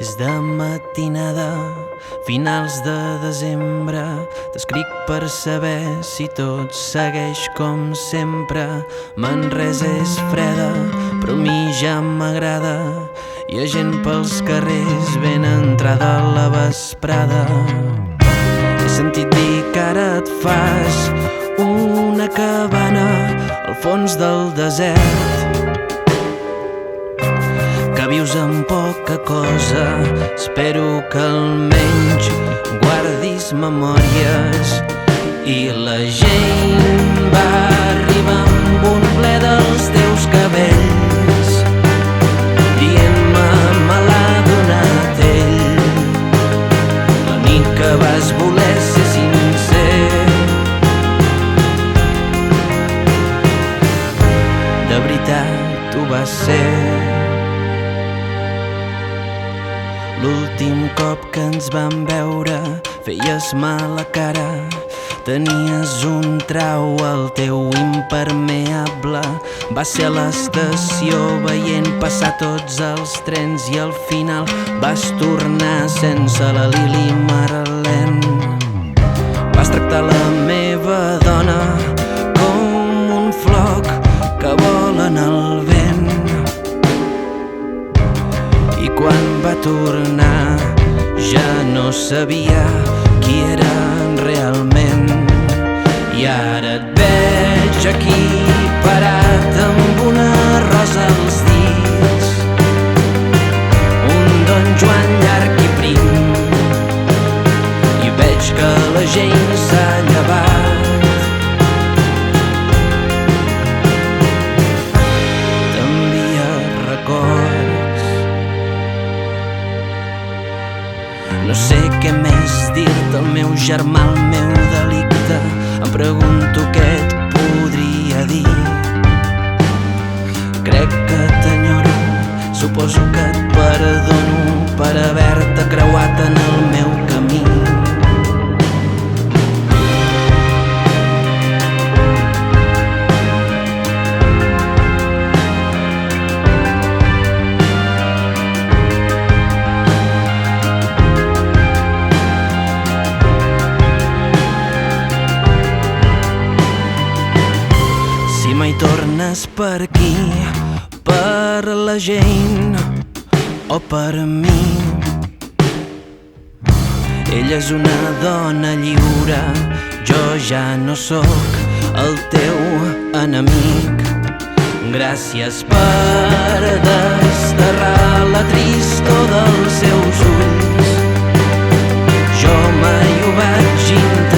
És de matinada, finals de desembre. T'escric per saber si tot segueix com sempre. Manresa és freda, però a mi ja m'agrada. Hi ha gent pels carrers ben entrada a la vesprada. He sentit dir que ara et fas una cabana al fons del desert, que vius amb poca cosa. Espero que almenys guardis memòries. I la gent va arribar amb un ple dels teus cabells, dient-me me l'ha donat ell, la nit que vas voler ser sincer. De veritat ho va ser. L'últim cop que ens vam veure feies mala cara. Tenies un trau al teu impermeable. Va ser a l'estació veient passar tots els trens i al final vas tornar sense la Lili Marlene. Vas tractar la meva dona com un floc que vola en el vent. I quan va tornar ja no sabia qui eren realment. I ara et veig aquí parat amb una rosa als dits, un Don Joan llarg i prim, i veig que la gent s'ha llevat. T'envia records. No sé què més dir-te, el meu germà, el meu delicte. Em pregunto què et podria dir. Crec que t'enyoro, suposo que et perdono per haver-te creuat en el meu camí. Si mai tornes per aquí, per la gent o per mi, ella és una dona lliure, jo ja no sóc el teu enemic. Gràcies per desterrar la tristor dels seus ulls. Jo mai ho vaig intentar.